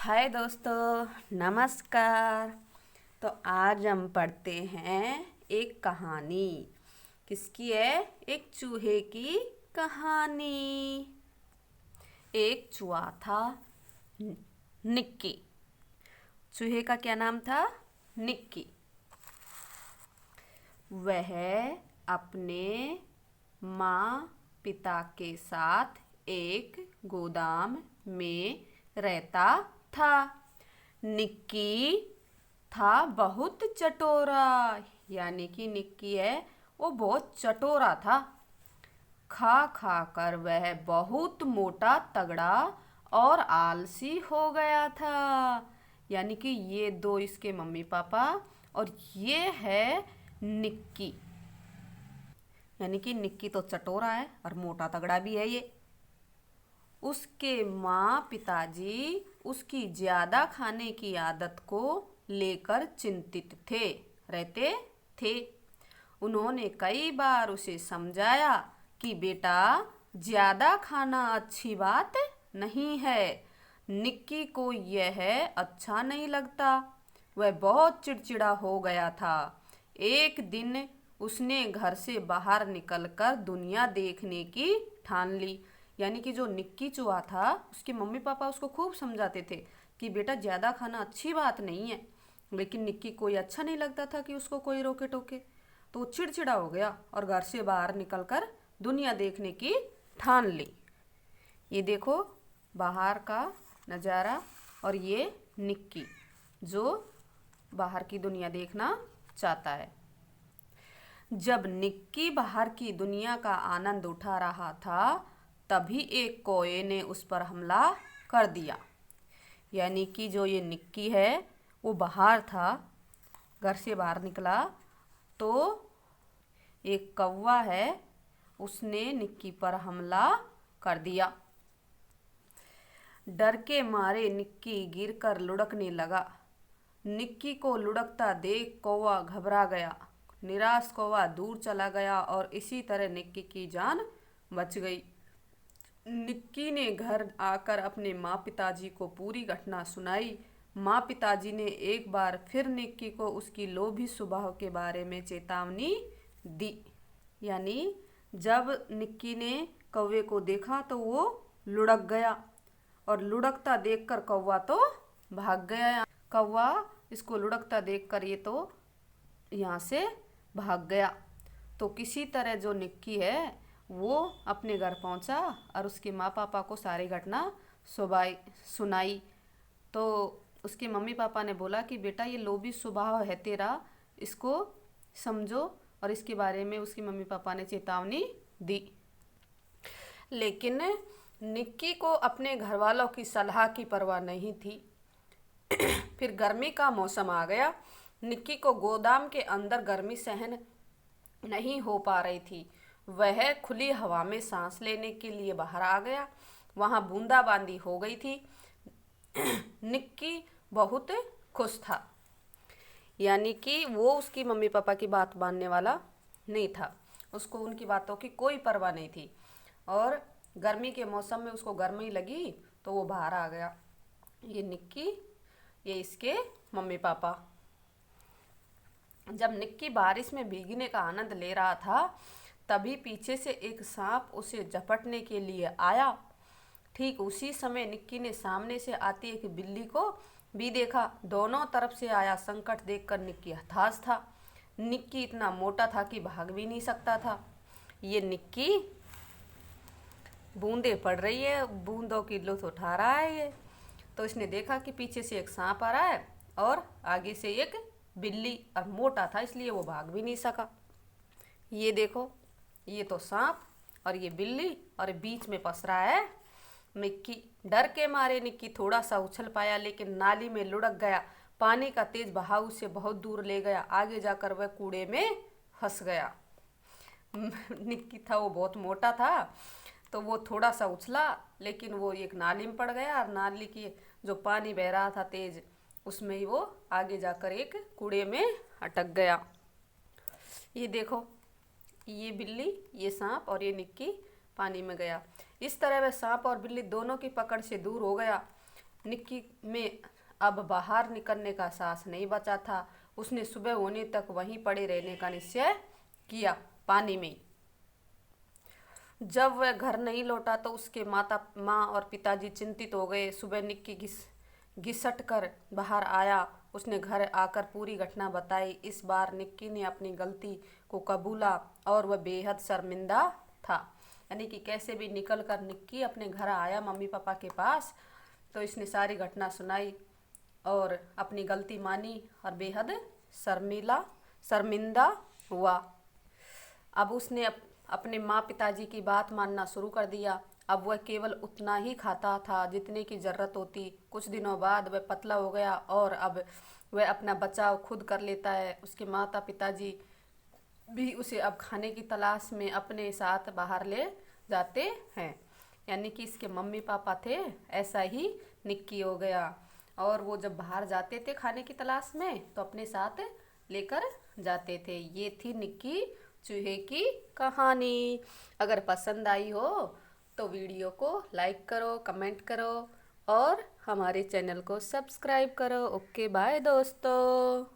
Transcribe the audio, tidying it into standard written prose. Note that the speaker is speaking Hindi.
हाय दोस्तों, नमस्कार। तो आज हम पढ़ते हैं एक कहानी। किसकी है? एक चूहे की कहानी। एक चूहा था, निक्की। चूहे का क्या नाम था? निक्की। वह अपने माँ पिता के साथ एक गोदाम में रहता था। निक्की था बहुत चटोरा, यानी कि निक्की है वो बहुत चटोरा था। खा खा कर वह बहुत मोटा तगड़ा और आलसी हो गया था। यानी कि ये दो इसके मम्मी पापा और ये है निक्की। यानी कि निक्की तो चटोरा है और मोटा तगड़ा भी है ये। उसके माँ पिताजी उसकी ज्यादा खाने की आदत को लेकर चिंतित रहते थे। उन्होंने कई बार उसे समझाया कि बेटा, ज्यादा खाना अच्छी बात नहीं है। निक्की को यह अच्छा नहीं लगता। वह बहुत चिड़चिड़ा हो गया था। एक दिन उसने घर से बाहर निकलकर दुनिया देखने की ठान ली। यानी कि जो निक्की चूहा था, उसके मम्मी पापा उसको खूब समझाते थे कि बेटा, ज़्यादा खाना अच्छी बात नहीं है। लेकिन निक्की को ये अच्छा नहीं लगता था कि उसको कोई रोके टोके। तो वो चिड़चिड़ा हो गया और घर से बाहर निकलकर दुनिया देखने की ठान ली। ये देखो बाहर का नज़ारा, और ये निक्की जो बाहर की दुनिया देखना चाहता है। जब निक्की बाहर की दुनिया का आनंद उठा रहा था, तभी एक कौवे ने उस पर हमला कर दिया। यानी कि जो ये निक्की है वो बाहर था, घर से बाहर निकला तो एक कौवा है, उसने निक्की पर हमला कर दिया। डर के मारे निक्की गिरकर लुढ़कने लगा। निक्की को लुढ़कता देख कौवा घबरा गया। निराश कौवा दूर चला गया और इसी तरह निक्की की जान बच गई। निक्की ने घर आकर अपने माँ पिताजी को पूरी घटना सुनाई। माँ पिताजी ने एक बार फिर निक्की को उसकी लोभी स्वभाव के बारे में चेतावनी दी। यानी जब निक्की ने कौवे को देखा तो वो लुढ़क गया, और लुढ़कता देखकर कौवा तो भाग गया। कौवा इसको लुढ़कता देखकर ये तो यहाँ से भाग गया। तो किसी तरह जो निक्की है वो अपने घर पहुंचा और उसके माँ पापा को सारी घटना सुनाई। तो उसके मम्मी पापा ने बोला कि बेटा, ये लोभी स्वभाव है तेरा, इसको समझो। और इसके बारे में उसके मम्मी पापा ने चेतावनी दी। लेकिन निक्की को अपने घर वालों की सलाह की परवाह नहीं थी। फिर गर्मी का मौसम आ गया। निक्की को गोदाम के अंदर गर्मी सहन नहीं हो पा रही थी। वह खुली हवा में सांस लेने के लिए बाहर आ गया। वहां बूंदाबांदी हो गई थी। निक्की बहुत खुश था। यानी कि वो उसकी मम्मी पापा की बात मानने वाला नहीं था। उसको उनकी बातों की कोई परवाह नहीं थी। और गर्मी के मौसम में उसको गर्मी लगी तो वो बाहर आ गया। ये निक्की, ये इसके मम्मी पापा। जब निक्की बारिश में भीगने का आनंद ले रहा था, तभी पीछे से एक सांप उसे झपटने के लिए आया। ठीक उसी समय निक्की ने सामने से आती एक बिल्ली को भी देखा। दोनों तरफ से आया संकट देखकर निक्की हताश था। निक्की इतना मोटा था कि भाग भी नहीं सकता था। ये निक्की बूंदे पड़ रही है, बूंदों की लुत्फ उठा रहा है ये। तो इसने देखा कि पीछे से एक सांप आ रहा है और आगे से एक बिल्ली, और मोटा था इसलिए वो भाग भी नहीं सका। ये देखो, ये तो सांप और ये बिल्ली, और बीच में फंस रहा है निक्की। डर के मारे निक्की थोड़ा सा उछल पाया, लेकिन नाली में लुढ़क गया। पानी का तेज बहाव उसे बहुत दूर ले गया। आगे जाकर वह कूड़े में फंस गया। निक्की था वो बहुत मोटा था, तो वो थोड़ा सा उछला, लेकिन वो एक नाली में पड़ गया, और नाली की जो पानी बह रहा था तेज, उसमें ही वो आगे जाकर एक कूड़े में अटक गया। ये देखो, ये बिल्ली, ये सांप और ये निक्की पानी में गया। इस तरह वह सांप और बिल्ली दोनों की पकड़ से दूर हो गया। निक्की में अब बाहर निकलने का साहस नहीं बचा था। उसने सुबह होने तक वहीं पड़े रहने का निश्चय किया, पानी में। जब वह घर नहीं लौटा तो उसके माँ और पिताजी चिंतित हो गए। सुबह निक्की घिसट कर बाहर आया। उसने घर आकर पूरी घटना बताई। इस बार निक्की ने अपनी गलती को कबूला और वह बेहद शर्मिंदा था। यानी कि कैसे भी निकल कर निक्की अपने घर आया मम्मी पापा के पास, तो इसने सारी घटना सुनाई और अपनी गलती मानी और बेहद शर्मिंदा हुआ। अब उसने अपने माँ पिताजी की बात मानना शुरू कर दिया। अब वह केवल उतना ही खाता था जितने की ज़रूरत होती। कुछ दिनों बाद वह पतला हो गया और अब वह अपना बचाव खुद कर लेता है। उसके माता पिताजी भी उसे अब खाने की तलाश में अपने साथ बाहर ले जाते हैं। यानी कि इसके मम्मी पापा थे, ऐसा ही निक्की हो गया। और वो जब बाहर जाते थे खाने की तलाश में तो अपने साथ लेकर जाते थे। ये थी निक्की चूहे की कहानी। अगर पसंद आई हो तो वीडियो को लाइक करो, कमेंट करो और हमारे चैनल को सब्सक्राइब करो। ओके बाय दोस्तों।